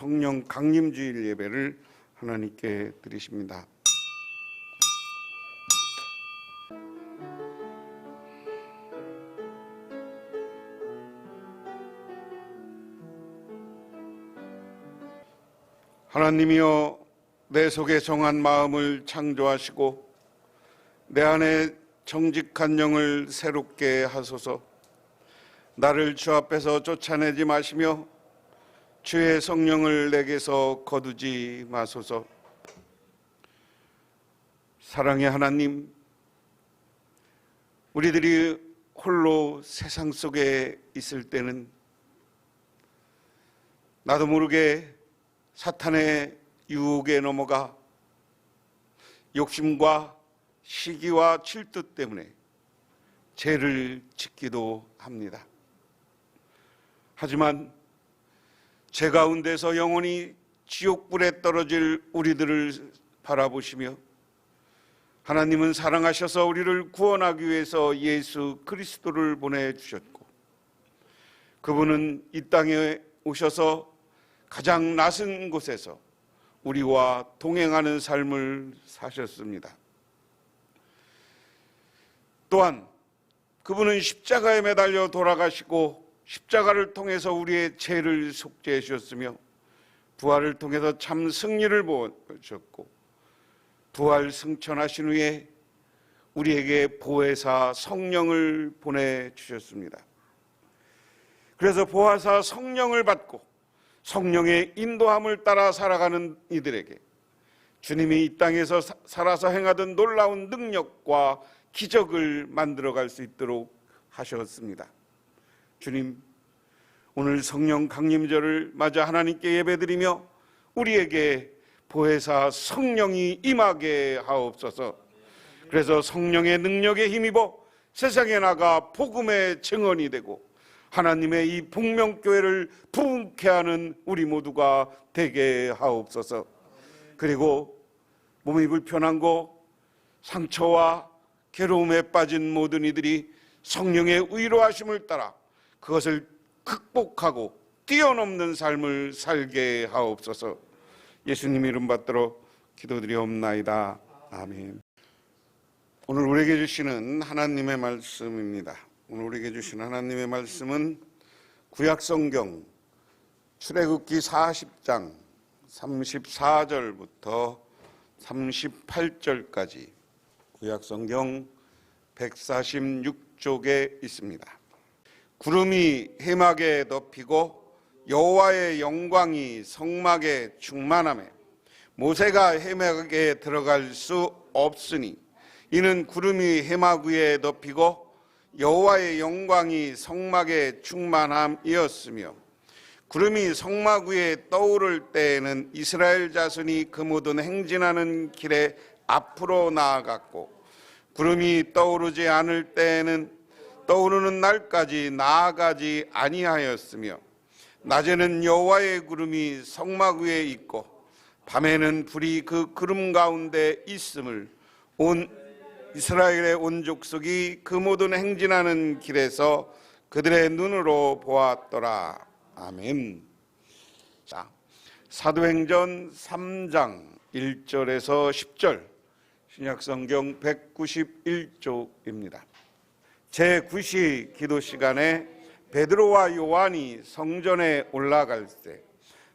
성령 강림주일 예배를 하나님께 드리십니다. 하나님이여, 내 속에 정한 마음을 창조하시고 내 안에 정직한 영을 새롭게 하소서. 나를 주 앞에서 쫓아내지 마시며 주의 성령을 내게서 거두지 마소서. 사랑의 하나님, 우리들이 홀로 세상 속에 있을 때는 나도 모르게 사탄의 유혹에 넘어가 욕심과 시기와 질투 때문에 죄를 짓기도 합니다. 하지만 죄 가운데서 영원히 지옥불에 떨어질 우리들을 바라보시며 하나님은 사랑하셔서 우리를 구원하기 위해서 예수 그리스도를 보내주셨고, 그분은 이 땅에 오셔서 가장 낯선 곳에서 우리와 동행하는 삶을 사셨습니다. 또한 그분은 십자가에 매달려 돌아가시고 십자가를 통해서 우리의 죄를 속죄해 주셨으며 부활을 통해서 참 승리를 보셨고, 부활 승천하신 후에 우리에게 보혜사 성령을 보내주셨습니다. 그래서 보혜사 성령을 받고 성령의 인도함을 따라 살아가는 이들에게 주님이 이 땅에서 살아서 행하던 놀라운 능력과 기적을 만들어갈 수 있도록 하셨습니다. 주님, 오늘 성령 강림절을 맞아 하나님께 예배드리며 우리에게 보혜사 성령이 임하게 하옵소서. 그래서 성령의 능력에 힘입어 세상에 나가 복음의 증언이 되고 하나님의 이 복명교회를 부흥케 하는 우리 모두가 되게 하옵소서. 그리고 몸이 불편하고 상처와 괴로움에 빠진 모든 이들이 성령의 위로하심을 따라 그것을 극복하고 뛰어넘는 삶을 살게 하옵소서. 예수님 이름 받들어 기도드리옵나이다. 아멘. 오늘 우리에게 주시는 하나님의 말씀입니다. 오늘 우리에게 주신 하나님의 말씀은 구약성경 출애굽기 40장 34절부터 38절까지 구약성경 146쪽에 있습니다. 구름이 해막에 덮이고 여호와의 영광이 성막에 충만하며 모세가 해막에 들어갈 수 없으니 이는 구름이 해막 위에 덮이고 여호와의 영광이 성막에 충만함이었으며, 구름이 성막 위에 떠오를 때에는 이스라엘 자손이 그 모든 행진하는 길에 앞으로 나아갔고, 구름이 떠오르지 않을 때에는 떠오르는 날까지 나아가지 아니하였으며, 낮에는 여호와의 구름이 성막 위에 있고 밤에는 불이 그 구름 가운데 있음을 온 이스라엘의 온 족속이 그 모든 행진하는 길에서 그들의 눈으로 보았더라. 아멘. 자, 사도행전 3장 1절에서 10절 신약성경 191쪽입니다. 제9시 기도 시간에 베드로와 요한이 성전에 올라갈 때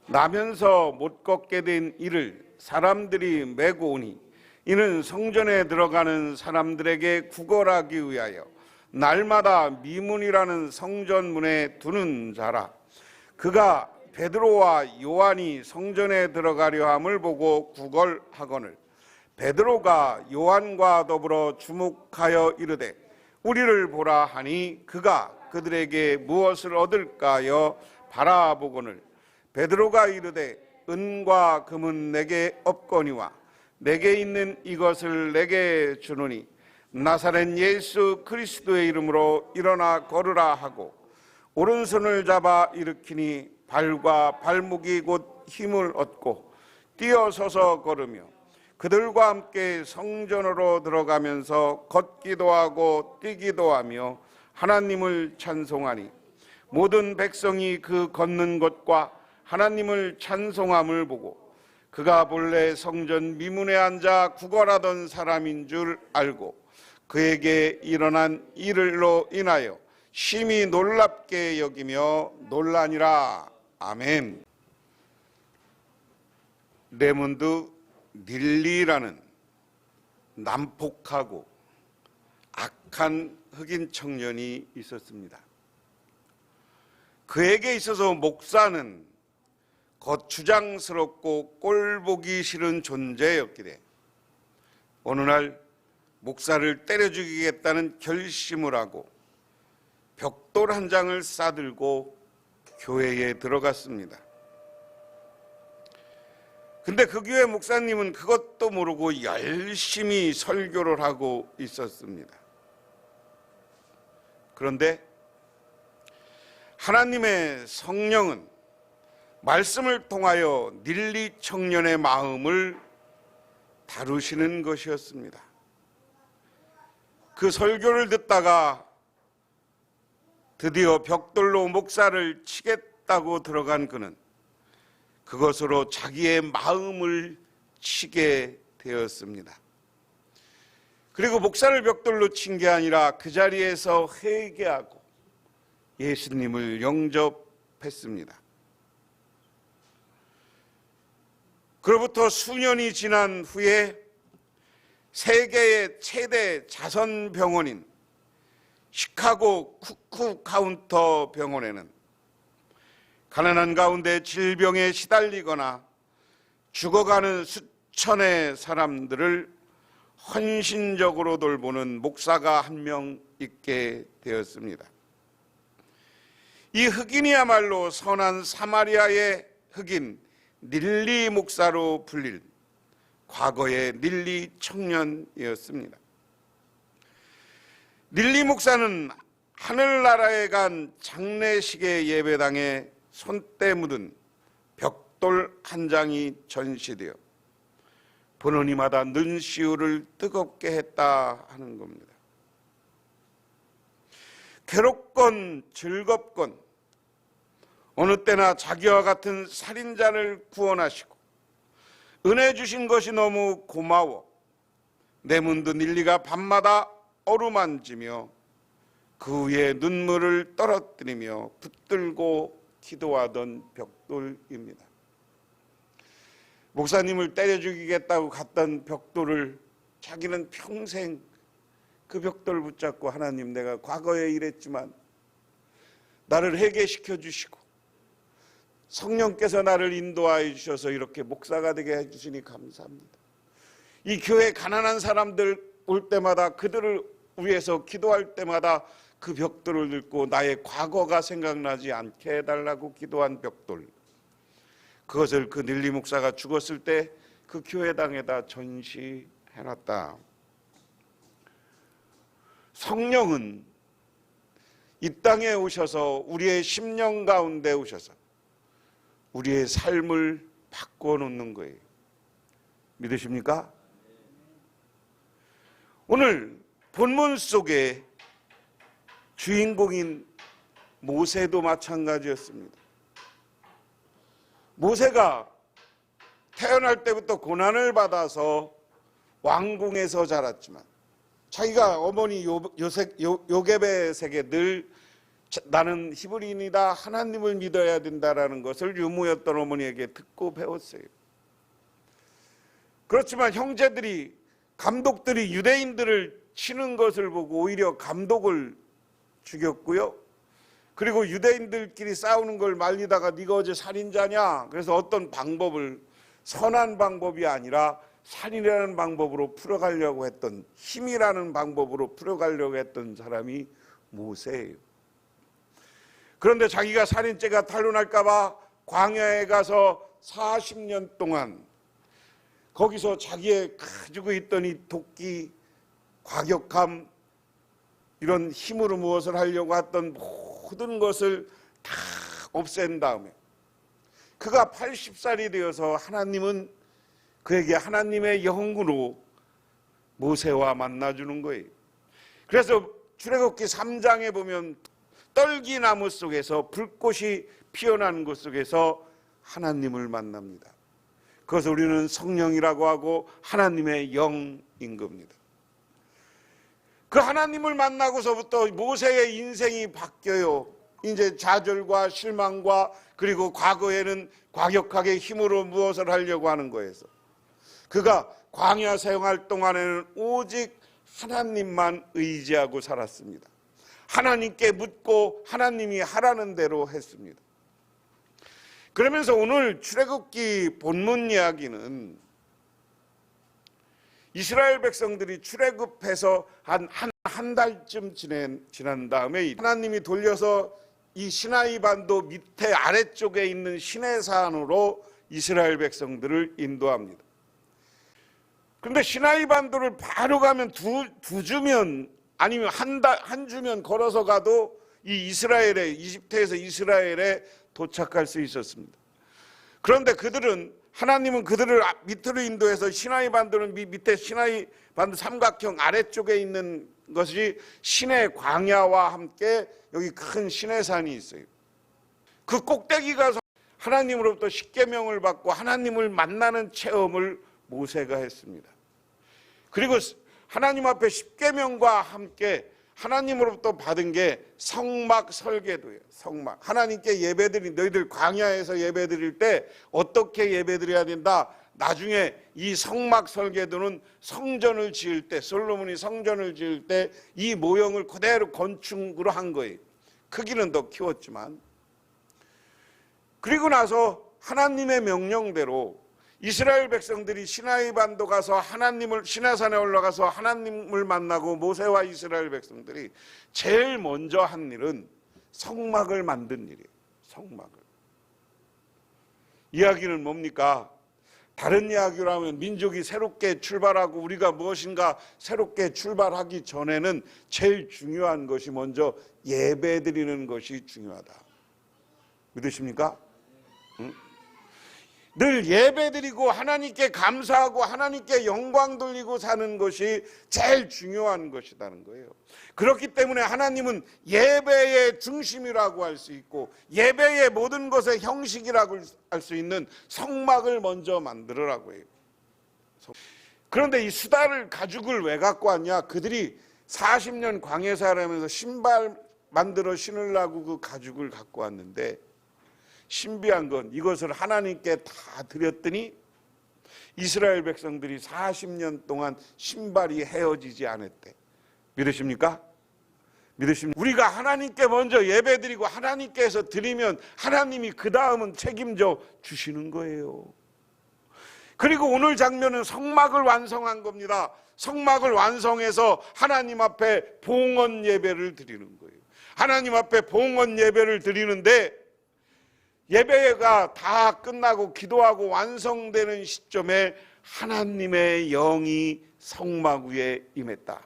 나면서 못 걷게 된 이를 사람들이 메고 오니 이는 성전에 들어가는 사람들에게 구걸하기 위하여 날마다 미문이라는 성전문에 두는 자라. 그가 베드로와 요한이 성전에 들어가려 함을 보고 구걸하거늘 베드로가 요한과 더불어 주목하여 이르되 우리를 보라 하니 그가 그들에게 무엇을 얻을까 하여 바라보거늘 베드로가 이르되 은과 금은 내게 없거니와 내게 있는 이것을 내게 주노니 나사렛 예수 그리스도의 이름으로 일어나 걸으라 하고 오른손을 잡아 일으키니 발과 발목이 곧 힘을 얻고 뛰어서서 걸으며 그들과 함께 성전으로 들어가면서 걷기도 하고 뛰기도 하며 하나님을 찬송하니 모든 백성이 그 걷는 것과 하나님을 찬송함을 보고 그가 본래 성전 미문에 앉아 구걸하던 사람인 줄 알고 그에게 일어난 일로 인하여 심히 놀랍게 여기며 놀라니라. 아멘. 레몬드 닐리라는 난폭하고 악한 흑인 청년이 있었습니다. 그에게 있어서 목사는 거추장스럽고 꼴보기 싫은 존재였기에 어느 날 목사를 때려 죽이겠다는 결심을 하고 벽돌 한 장을 싸들고 교회에 들어갔습니다. 근데 그 교회 목사님은 그것도 모르고 열심히 설교를 하고 있었습니다. 그런데 하나님의 성령은 말씀을 통하여 닐리 청년의 마음을 다루시는 것이었습니다. 그 설교를 듣다가 드디어 벽돌로 목사를 치겠다고 들어간 그는 그것으로 자기의 마음을 치게 되었습니다. 그리고 목사를 벽돌로 친 게 아니라 그 자리에서 회개하고 예수님을 영접했습니다. 그로부터 수년이 지난 후에 세계의 최대 자선병원인 시카고 쿠쿠 카운터 병원에는 가난한 가운데 질병에 시달리거나 죽어가는 수천의 사람들을 헌신적으로 돌보는 목사가 한 명 있게 되었습니다. 이 흑인이야말로 선한 사마리아의 흑인 닐리 목사로 불릴 과거의 닐리 청년이었습니다. 닐리 목사는 하늘나라에 간 장례식의 예배당에 손때 묻은 벽돌 한 장이 전시되어 보는 이마다 눈시울을 뜨겁게 했다 하는 겁니다. 괴롭건 즐겁건 어느 때나 자기와 같은 살인자를 구원하시고 은혜 주신 것이 너무 고마워 레몬드 닐리가 밤마다 어루만지며 그 위에 눈물을 떨어뜨리며 붙들고 기도하던 벽돌입니다. 목사님을 때려 죽이겠다고 갔던 벽돌을 자기는 평생 그 벽돌 붙잡고 하나님, 내가 과거에 이랬지만 나를 회개시켜 주시고 성령께서 나를 인도하여 주셔서 이렇게 목사가 되게 해주시니 감사합니다. 이 교회 가난한 사람들 올 때마다 그들을 위해서 기도할 때마다 그 벽돌을 들고 나의 과거가 생각나지 않게 해달라고 기도한 벽돌, 그것을 그 닐리 목사가 죽었을 때 그 교회당에다 전시해놨다. 성령은 이 땅에 오셔서 우리의 심령 가운데 오셔서 우리의 삶을 바꿔놓는 거예요. 믿으십니까? 오늘 본문 속에 주인공인 모세도 마찬가지였습니다. 모세가 태어날 때부터 고난을 받아서 왕궁에서 자랐지만 자기가 어머니 요게벳에게 늘 나는 히브리인이다, 하나님을 믿어야 된다라는 것을 유모였던 어머니에게 듣고 배웠어요. 그렇지만 형제들이, 감독들이 유대인들을 치는 것을 보고 오히려 감독을 죽였고요. 그리고 유대인들끼리 싸우는 걸 말리다가 네가 어제 살인자냐? 그래서 어떤 방법을, 선한 방법이 아니라 살인이라는 방법으로 풀어가려고 했던, 힘이라는 방법으로 풀어가려고 했던 사람이 모세예요. 그런데 자기가 살인죄가 탄로날까 봐 광야에 가서 40년 동안 거기서 자기의 가지고 있던 이 도끼, 과격함, 이런 힘으로 무엇을 하려고 했던 모든 것을 다 없앤 다음에 그가 80살이 되어서 하나님은 그에게 하나님의 영으로 모세와 만나주는 거예요. 그래서 출애굽기 3장에 보면 떨기나무 속에서, 불꽃이 피어나는 곳 속에서 하나님을 만납니다. 그것을 우리는 성령이라고 하고 하나님의 영인 겁니다. 그 하나님을 만나고서부터 모세의 인생이 바뀌어요. 이제 좌절과 실망과 그리고 과거에는 과격하게 힘으로 무엇을 하려고 하는 거에서 그가 광야 생활 동안에는 오직 하나님만 의지하고 살았습니다. 하나님께 묻고 하나님이 하라는 대로 했습니다. 그러면서 오늘 출애굽기 본문 이야기는 이스라엘 백성들이 출애굽해서 한 달쯤 지난 다음에 하나님이 돌려서 이 시나이 반도 밑에 아래쪽에 있는 시내산으로 이스라엘 백성들을 인도합니다. 그런데 시나이 반도를 바로 가면 두 주면 아니면 한 주면 걸어서 가도 이 이집트에서 이스라엘에 도착할 수 있었습니다. 그런데 하나님은 그들을 밑으로 인도해서 시나이 반도는 밑에 시나이 반도 삼각형 아래쪽에 있는 것이 시내 광야와 함께 여기 큰 시내산이 있어요. 그 꼭대기 가서 하나님으로부터 십계명을 받고 하나님을 만나는 체험을 모세가 했습니다. 그리고 하나님 앞에 십계명과 함께 하나님으로부터 받은 게 성막 설계도예요. 성막. 하나님께 너희들 광야에서 예배드릴 때 어떻게 예배드려야 된다. 나중에 이 성막 설계도는 성전을 지을 때, 솔로몬이 성전을 지을 때 이 모형을 그대로 건축으로 한 거예요. 크기는 더 키웠지만. 그리고 나서 하나님의 명령대로 이스라엘 백성들이 시나이 반도 가서 시내산에 올라가서 하나님을 만나고 모세와 이스라엘 백성들이 제일 먼저 한 일은 성막을 만든 일이에요. 성막을. 이야기는 뭡니까? 다른 이야기로 하면 민족이 새롭게 출발하고 우리가 무엇인가 새롭게 출발하기 전에는 제일 중요한 것이 먼저 예배드리는 것이 중요하다. 믿으십니까? 응? 늘 예배드리고 하나님께 감사하고 하나님께 영광 돌리고 사는 것이 제일 중요한 것이라는 거예요. 그렇기 때문에 하나님은 예배의 중심이라고 할 수 있고 예배의 모든 것의 형식이라고 할 수 있는 성막을 먼저 만들으라고 해요. 그런데 이 가죽을 왜 갖고 왔냐? 그들이 40년 광야 생활하면서 신발 만들어 신으려고 그 가죽을 갖고 왔는데 신비한 건 이것을 하나님께 다 드렸더니 이스라엘 백성들이 40년 동안 신발이 헤어지지 않았대. 믿으십니까? 우리가 하나님께 먼저 예배드리고 하나님께서 드리면 하나님이 그 다음은 책임져 주시는 거예요. 그리고 오늘 장면은 성막을 완성한 겁니다. 성막을 완성해서 하나님 앞에 봉헌 예배를 드리는 거예요. 하나님 앞에 봉헌 예배를 드리는데 예배가 다 끝나고 기도하고 완성되는 시점에 하나님의 영이 성막 위에 임했다.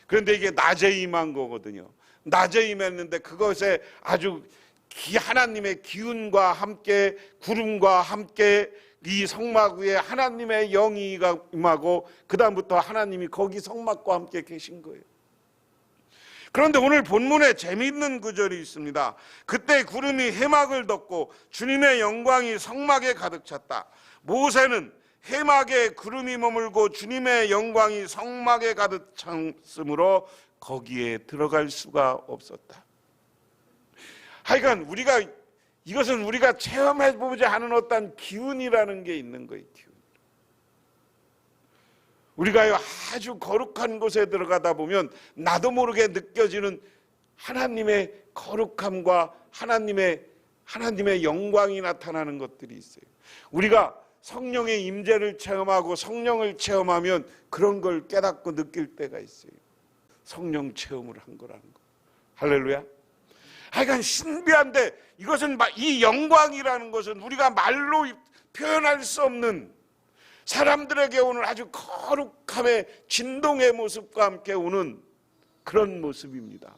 그런데 이게 낮에 임한 거거든요. 낮에 임했는데 그것에 아주 하나님의 기운과 함께 구름과 함께 이 성막 위에 하나님의 영이 임하고 그 다음부터 하나님이 거기 성막과 함께 계신 거예요. 그런데 오늘 본문에 재미있는 구절이 있습니다. 그때 구름이 해막을 덮고 주님의 영광이 성막에 가득 찼다. 모세는 해막에 구름이 머물고 주님의 영광이 성막에 가득 찼으므로 거기에 들어갈 수가 없었다. 하여간 이것은 우리가 체험해보지 않은 어떤 기운이라는 게 있는 거예요. 기운. 우리가 아주 거룩한 곳에 들어가다 보면 나도 모르게 느껴지는 하나님의 거룩함과 하나님의 영광이 나타나는 것들이 있어요. 우리가 성령의 임재를 체험하고 성령을 체험하면 그런 걸 깨닫고 느낄 때가 있어요. 성령 체험을 한 거라는 거. 할렐루야. 하여간 신비한데 이것은 이 영광이라는 것은 우리가 말로 표현할 수 없는 사람들에게 오는 아주 거룩함의 진동의 모습과 함께 오는 그런 모습입니다.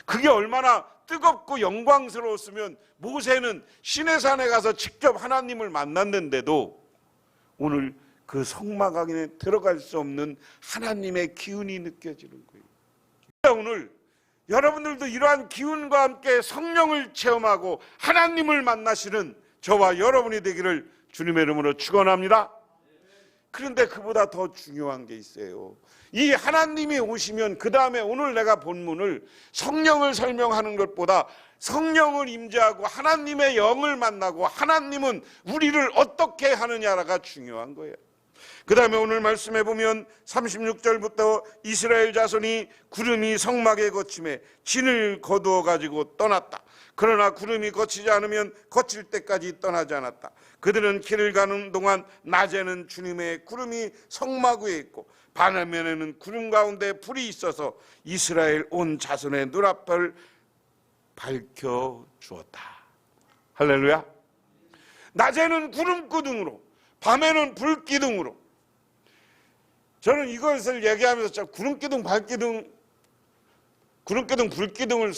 그게 얼마나 뜨겁고 영광스러웠으면 모세는 시내산에 가서 직접 하나님을 만났는데도 오늘 그 성막 안에 들어갈 수 없는 하나님의 기운이 느껴지는 거예요. 오늘 여러분들도 이러한 기운과 함께 성령을 체험하고 하나님을 만나시는 저와 여러분이 되기를 주님의 이름으로 축원합니다. 그런데 그보다 더 중요한 게 있어요. 이 하나님이 오시면 그 다음에 오늘 내가 본문을 성령을 설명하는 것보다 성령을 임재하고 하나님의 영을 만나고 하나님은 우리를 어떻게 하느냐가 중요한 거예요. 그 다음에 오늘 말씀해 보면 36절부터 이스라엘 자손이 구름이 성막에 거침에 진을 거두어 가지고 떠났다. 그러나 구름이 거치지 않으면 거칠 때까지 떠나지 않았다. 그들은 길을 가는 동안 낮에는 주님의 구름이 성막 위에 있고 밤에는 구름 가운데 불이 있어서 이스라엘 온 자손의 눈앞을 밝혀 주었다. 할렐루야. 낮에는 구름 기둥으로, 밤에는 불 기둥으로. 저는 이것을 얘기하면서 구름 기둥, 발 기둥, 구름 기둥, 불 기둥을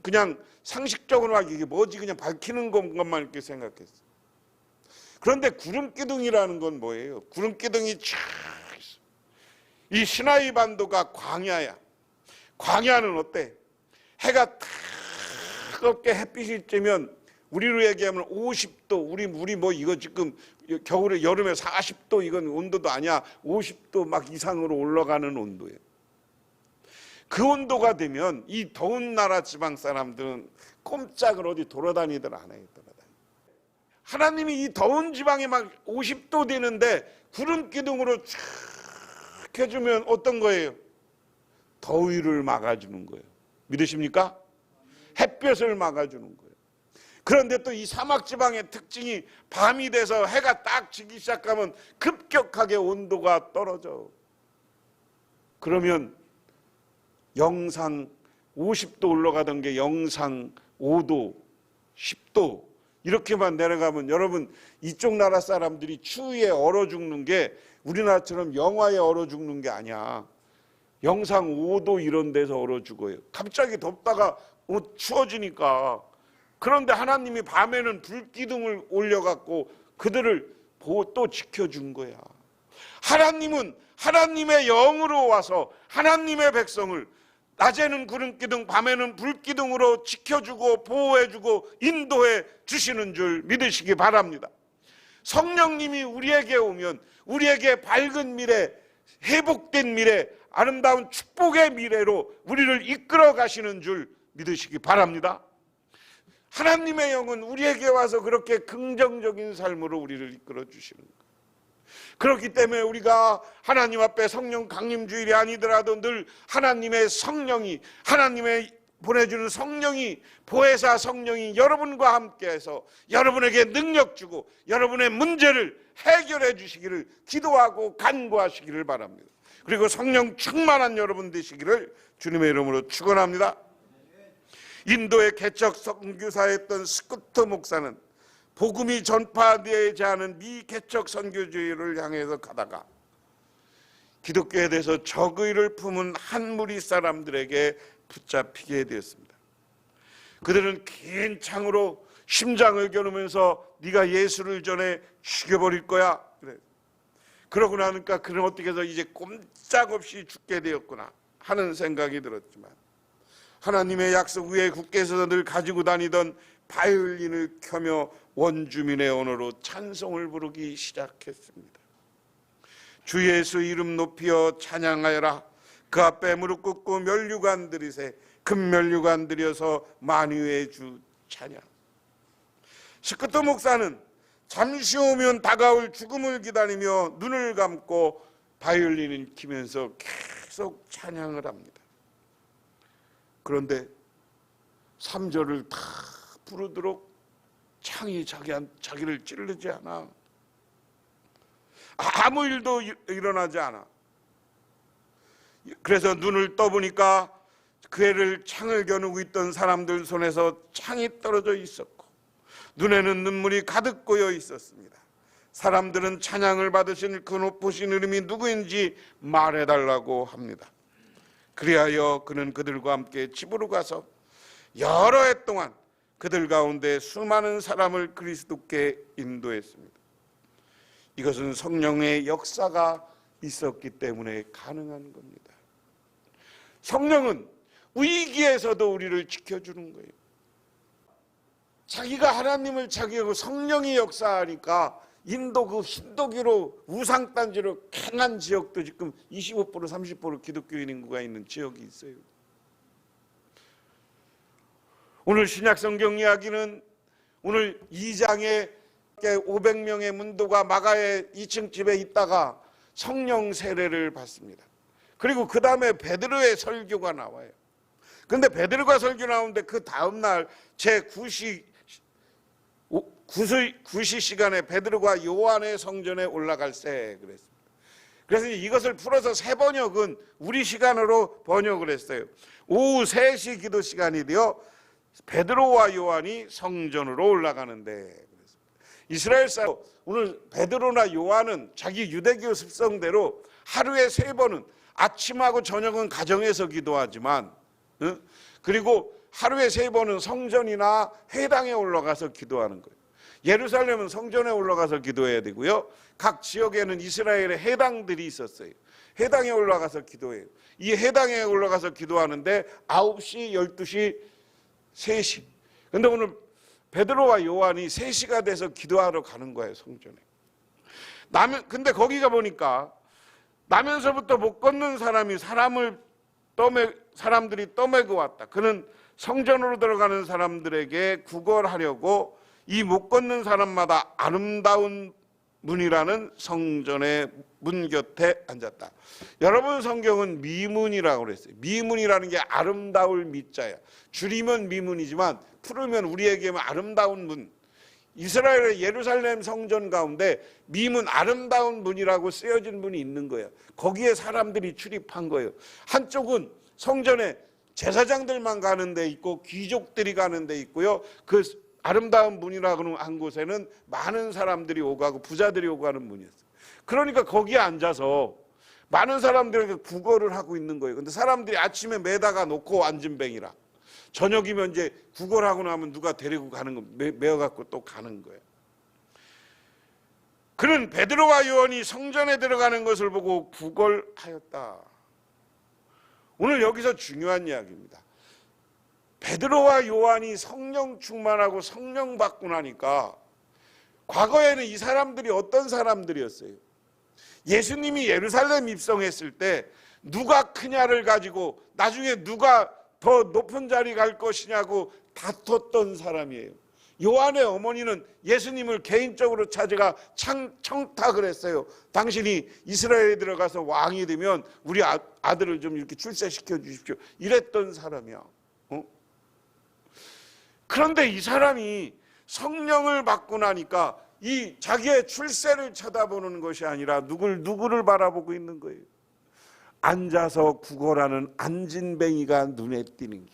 그냥 상식적으로 막 이게 뭐지 그냥 밝히는 것만 이렇게 생각했어요. 그런데 구름 기둥이라는 건 뭐예요? 구름 기둥이 쫙 있어. 이 시나이 반도가 광야야. 광야는 어때? 해가 뜨겁게 햇빛이 쬐면 우리로 얘기하면 50도, 우리 뭐 이거 지금 겨울에 여름에 40도 이건 온도도 아니야. 50도 막 이상으로 올라가는 온도예요. 그 온도가 되면 이 더운 나라 지방 사람들은 꼼짝을 어디 돌아다니들 안 해요. 하나님이 이 더운 지방에 막 50도 되는데 구름 기둥으로 쫙 해주면 어떤 거예요? 더위를 막아주는 거예요. 믿으십니까? 햇볕을 막아주는 거예요. 그런데 또 이 사막 지방의 특징이 밤이 돼서 해가 딱 지기 시작하면 급격하게 온도가 떨어져. 그러면 영상 50도 올라가던 게 영상 5도, 10도 이렇게만 내려가면 여러분 이쪽 나라 사람들이 추위에 얼어 죽는 게 우리나라처럼 영하에 얼어 죽는 게 아니야. 영상 5도 이런 데서 얼어 죽어요. 갑자기 덥다가 추워지니까. 그런데 하나님이 밤에는 불기둥을 올려갖고 그들을 또 지켜준 거야. 하나님은 하나님의 영으로 와서 하나님의 백성을 낮에는 구름기둥, 밤에는 불기둥으로 지켜주고 보호해주고 인도해 주시는 줄 믿으시기 바랍니다. 성령님이 우리에게 오면 우리에게 밝은 미래, 회복된 미래, 아름다운 축복의 미래로 우리를 이끌어 가시는 줄 믿으시기 바랍니다. 하나님의 영은 우리에게 와서 그렇게 긍정적인 삶으로 우리를 이끌어 주시는 거예요. 그렇기 때문에 우리가 하나님 앞에 성령 강림주일이 아니더라도 늘 하나님의 성령이, 하나님의 보내주는 성령이, 보혜사 성령이 여러분과 함께해서 여러분에게 능력 주고 여러분의 문제를 해결해 주시기를 기도하고 간구하시기를 바랍니다. 그리고 성령 충만한 여러분 되시기를 주님의 이름으로 축원합니다. 인도의 개척 선교사였던 스쿠터 목사는 복음이 전파되지 않은 미개척 선교주의를 향해서 가다가 기독교에 대해서 적의를 품은 한 무리 사람들에게 붙잡히게 되었습니다. 그들은 긴 창으로 심장을 겨누면서 네가 예수를 전해 죽여버릴 거야. 그러고 나니까 그는 어떻게 해서 이제 꼼짝없이 죽게 되었구나 하는 생각이 들었지만 하나님의 약속 위에 굳게 서서 늘 가지고 다니던 바이올린을 켜며 원주민의 언어로 찬송을 부르기 시작했습니다. 주 예수 이름 높이어 찬양하여라. 그 앞에 무릎 꿇고 면류관 들이세. 금면류관 들여서 만유의 주 찬양. 스쿠터 목사는 잠시 오면 다가올 죽음을 기다리며 눈을 감고 바이올린을 키면서 계속 찬양을 합니다. 그런데 3절을 다 부르도록 창이 자기를 찌르지 않아. 아무 일도 일어나지 않아. 그래서 눈을 떠보니까 그 애를 창을 겨누고 있던 사람들 손에서 창이 떨어져 있었고 눈에는 눈물이 가득 고여 있었습니다. 사람들은 찬양을 받으신 그 높으신 이름이 누구인지 말해달라고 합니다. 그리하여 그는 그들과 함께 집으로 가서 여러 해 동안 그들 가운데 수많은 사람을 그리스도께 인도했습니다. 이것은 성령의 역사가 있었기 때문에 가능한 겁니다. 성령은 위기에서도 우리를 지켜주는 거예요. 자기가 하나님을 자기하고 성령이 역사하니까 인도 그 힌두교로 우상단지로 강한 지역도 지금 25% 30% 기독교인 인구가 있는 지역이 있어요. 오늘 신약성경 이야기는 오늘 2장에 500명의 문도가 마가의 2층 집에 있다가 성령 세례를 받습니다. 그리고 그 다음에 베드로의 설교가 나와요. 근데 베드로가 설교 나오는데 그 다음날 제9시 시간에 베드로가 요한의 성전에 올라갈세 그랬습니다. 그래서 이것을 풀어서 세 번역은 우리 시간으로 번역을 했어요. 오후 3시 기도 시간이 되어 베드로와 요한이 성전으로 올라가는데, 이스라엘 사람 오늘 베드로나 요한은 자기 유대교 습성대로 하루에 3번은 아침하고 저녁은 가정에서 기도하지만, 그리고 하루에 3번은 성전이나 회당에 올라가서 기도하는 거예요. 예루살렘은 성전에 올라가서 기도해야 되고요. 각 지역에는 이스라엘의 회당들이 있었어요. 회당에 올라가서 기도해요. 이 회당에 올라가서 기도하는데 9시, 12시, 3시. 근데 오늘 베드로와 요한이 3시가 돼서 기도하러 가는 거예요, 성전에. 근데 거기가 보니까 나면서부터 못 걷는 사람이 사람들이 떠매고 왔다. 그는 성전으로 들어가는 사람들에게 구걸하려고 이 못 걷는 사람마다 아름다운 문이라는 성전의 문 곁에 앉았다. 여러분 성경은 미문이라고 그랬어요. 미문이라는 게 아름다울 미자야. 줄이면 미문이지만 풀으면 우리에게는 아름다운 문. 이스라엘의 예루살렘 성전 가운데 미문 아름다운 문이라고 쓰여진 문이 있는 거예요. 거기에 사람들이 출입한 거예요. 한쪽은 성전에 제사장들만 가는 데 있고 귀족들이 가는 데 있고요. 그 아름다운 문이라고 한 곳에는 많은 사람들이 오가고 부자들이 오가는 문이었어요. 그러니까 거기에 앉아서 많은 사람들에게 구걸을 하고 있는 거예요. 근데 사람들이 아침에 매다가 놓고 앉은 뱅이라 저녁이면 이제 구걸하고 나면 누가 데리고 가는 거 메어갖고 또 가는 거예요. 그는 베드로와 요한이 성전에 들어가는 것을 보고 구걸하였다. 오늘 여기서 중요한 이야기입니다. 베드로와 요한이 성령 충만하고 성령 받고 나니까 과거에는 이 사람들이 어떤 사람들이었어요? 예수님이 예루살렘 입성했을 때 누가 크냐를 가지고 나중에 누가 더 높은 자리 갈 것이냐고 다퉜던 사람이에요. 요한의 어머니는 예수님을 개인적으로 찾아가 청탁을 했어요. 당신이 이스라엘에 들어가서 왕이 되면 우리 아들을 좀 이렇게 출세시켜 주십시오. 이랬던 사람이야. 그런데 이 사람이 성령을 받고 나니까 이 자기의 출세를 쳐다보는 것이 아니라 누구를 바라보고 있는 거예요. 앉아서 구걸하는 앉은뱅이가 눈에 띄는 게.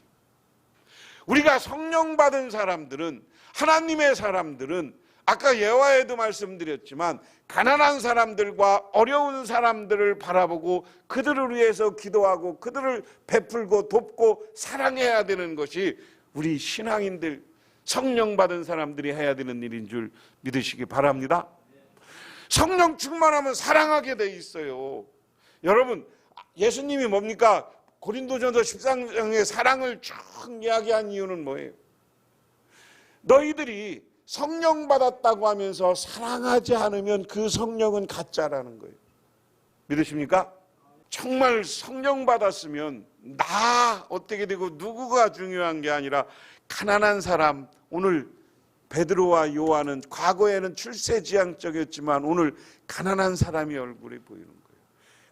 우리가 성령 받은 사람들은, 하나님의 사람들은 아까 예화에도 말씀드렸지만 가난한 사람들과 어려운 사람들을 바라보고 그들을 위해서 기도하고 그들을 베풀고 돕고 사랑해야 되는 것이 우리 신앙인들, 성령 받은 사람들이 해야 되는 일인 줄 믿으시기 바랍니다. 성령 충만하면 사랑하게 돼 있어요. 여러분, 예수님이 뭡니까? 고린도전서 13장의 사랑을 쭉 이야기한 이유는 뭐예요? 너희들이 성령 받았다고 하면서 사랑하지 않으면 그 성령은 가짜라는 거예요. 믿으십니까? 정말 성령 받았으면 나 어떻게 되고 누구가 중요한 게 아니라 가난한 사람, 오늘 베드로와 요한은 과거에는 출세지향적이었지만 오늘 가난한 사람이 얼굴이 보이는 거예요.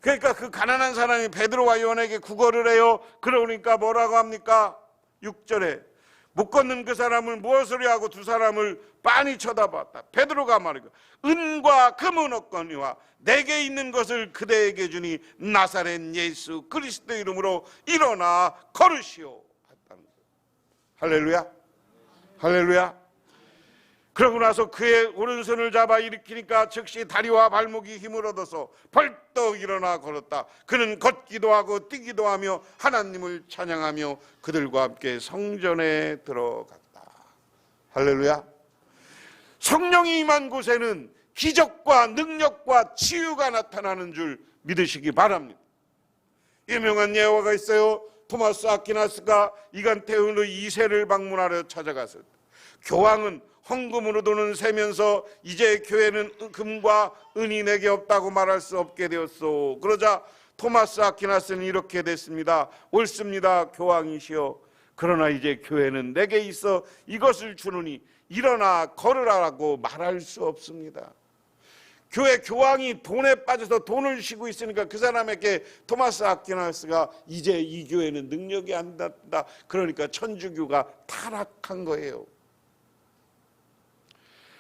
그러니까 그 가난한 사람이 베드로와 요한에게 구걸을 해요. 그러니까 뭐라고 합니까? 6절에 못 걷는 그 사람을 무엇으로 하고 두 사람을 빤히 쳐다봤다. 베드로가 말이고 은과 금은 없거니와 내게 있는 것을 그대에게 주니 나사렛 예수 그리스도 이름으로 일어나 걸으시오 했다는 거예요. 할렐루야, 할렐루야. 그러고 나서 그의 오른손을 잡아 일으키니까 즉시 다리와 발목이 힘을 얻어서 벌떡 일어나 걸었다. 그는 걷기도 하고 뛰기도 하며 하나님을 찬양하며 그들과 함께 성전에 들어갔다. 할렐루야. 성령이 임한 곳에는 기적과 능력과 치유가 나타나는 줄 믿으시기 바랍니다. 유명한 예화가 있어요. 토마스 아퀴나스가 이간테오의 2세를 방문하러 찾아갔을 때 교황은 헌금으로 돈을 세면서 이제 교회는 금과 은이 내게 없다고 말할 수 없게 되었소. 그러자 토마스 아퀴나스는 이렇게 됐습니다. 옳습니다, 교황이시여. 그러나 이제 교회는 내게 있어 이것을 주노니 일어나 걸으라고 말할 수 없습니다. 교회 교황이 돈에 빠져서 돈을 쉬고 있으니까 그 사람에게 토마스 아퀴나스가 이제 이 교회는 능력이 안 된다. 그러니까 천주교가 타락한 거예요.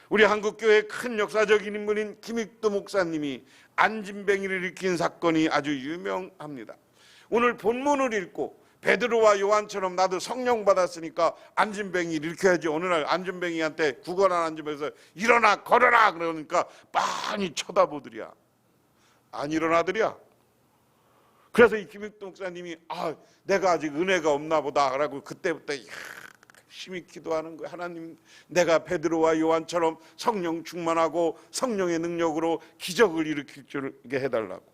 우리 한국교회의 큰 역사적인 인물인 김익도 목사님이 안진뱅이를 일으킨 사건이 아주 유명합니다. 오늘 본문을 읽고 베드로와 요한처럼 나도 성령 받았으니까 안진뱅이를 일으켜야지. 어느 날 안진뱅이한테 구걸한 안진뱅이에서 일어나 걸어라 그러니까 빤히 쳐다보더랴. 안 일어나더랴. 그래서 이 김익도 목사님이 내가 아직 은혜가 없나 보다 라고 그때부터 열심히 기도하는 거예요. 하나님, 내가 베드로와 요한처럼 성령 충만하고 성령의 능력으로 기적을 일으킬 줄 해달라고.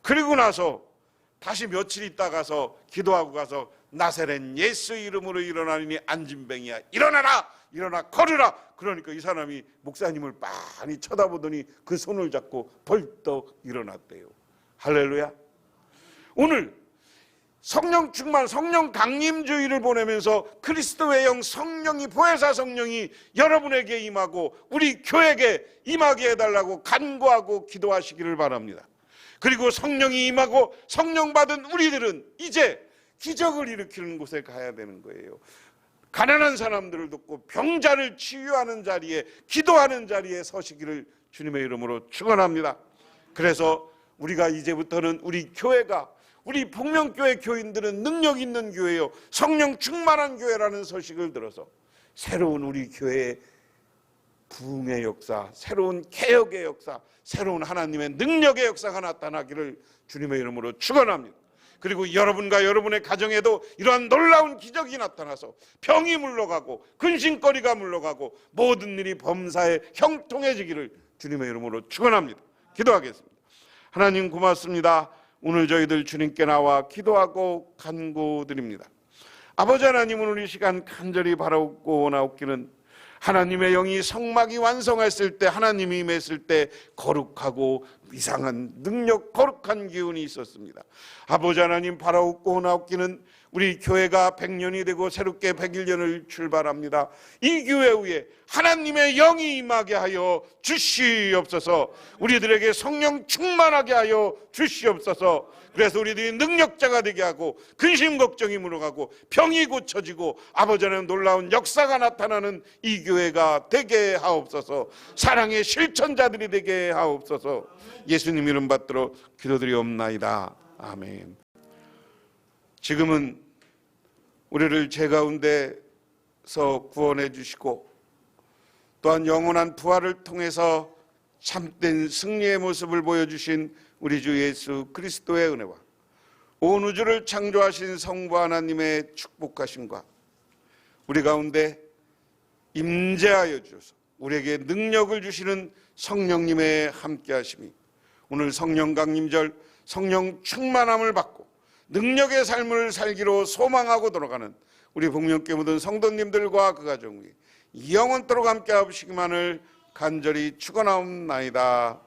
그리고 나서 다시 며칠 있다 가서 기도하고 가서 나사렛 예수 이름으로 일어나니 안진뱅이야, 일어나라, 일어나 걸으라. 그러니까 이 사람이 목사님을 빤히 쳐다보더니 그 손을 잡고 벌떡 일어났대요. 할렐루야. 오늘 성령 충만, 성령 강림주의를 보내면서 그리스도의 영 성령이, 보혜사 성령이 여러분에게 임하고 우리 교회에게 임하게 해달라고 간구하고 기도하시기를 바랍니다. 그리고 성령이 임하고 성령 받은 우리들은 이제 기적을 일으키는 곳에 가야 되는 거예요. 가난한 사람들을 돕고 병자를 치유하는 자리에, 기도하는 자리에 서시기를 주님의 이름으로 축원합니다. 그래서 우리가 이제부터는 우리 교회가, 우리 복명교회 교인들은 능력 있는 교회요, 성령 충만한 교회라는 소식을 들어서 새로운 우리 교회의 부흥의 역사, 새로운 개혁의 역사, 새로운 하나님의 능력의 역사가 나타나기를 주님의 이름으로 축원합니다. 그리고 여러분과 여러분의 가정에도 이러한 놀라운 기적이 나타나서 병이 물러가고 근심거리가 물러가고 모든 일이 범사에 형통해지기를 주님의 이름으로 축원합니다. 기도하겠습니다. 하나님 고맙습니다. 오늘 저희들 주님께 나와 기도하고 간구드립니다. 아버지 하나님은 우리 시간 간절히 바라옵고 원하옵기는 하나님의 영이 성막이 완성했을 때, 하나님이 임했을 때 거룩하고 이상한 능력, 거룩한 기운이 있었습니다. 아버지 하나님 바라옵고 원하옵기는 우리 교회가 100년이 되고 새롭게 101년을 출발합니다. 이 교회 위에 하나님의 영이 임하게 하여 주시옵소서. 우리들에게 성령 충만하게 하여 주시옵소서. 그래서 우리들이 능력자가 되게 하고 근심 걱정이 물어가고 병이 고쳐지고 아버지 하나님 놀라운 역사가 나타나는 이 교회가 되게 하옵소서. 사랑의 실천자들이 되게 하옵소서. 예수님 이름 받들어 기도드리옵나이다. 아멘. 지금은 우리를 죄 가운데서 구원해 주시고 또한 영원한 부활을 통해서 참된 승리의 모습을 보여주신 우리 주 예수 그리스도의 은혜와 온 우주를 창조하신 성부 하나님의 축복하심과 우리 가운데 임재하여 주셔서 우리에게 능력을 주시는 성령님의 함께하심이 오늘 성령 강림절 성령 충만함을 받고 능력의 삶을 살기로 소망하고 돌아가는 우리 복령교회 모든 성도님들과 그 가정 위에 영원토록 함께 하시기만을 간절히 축원하옵나이다.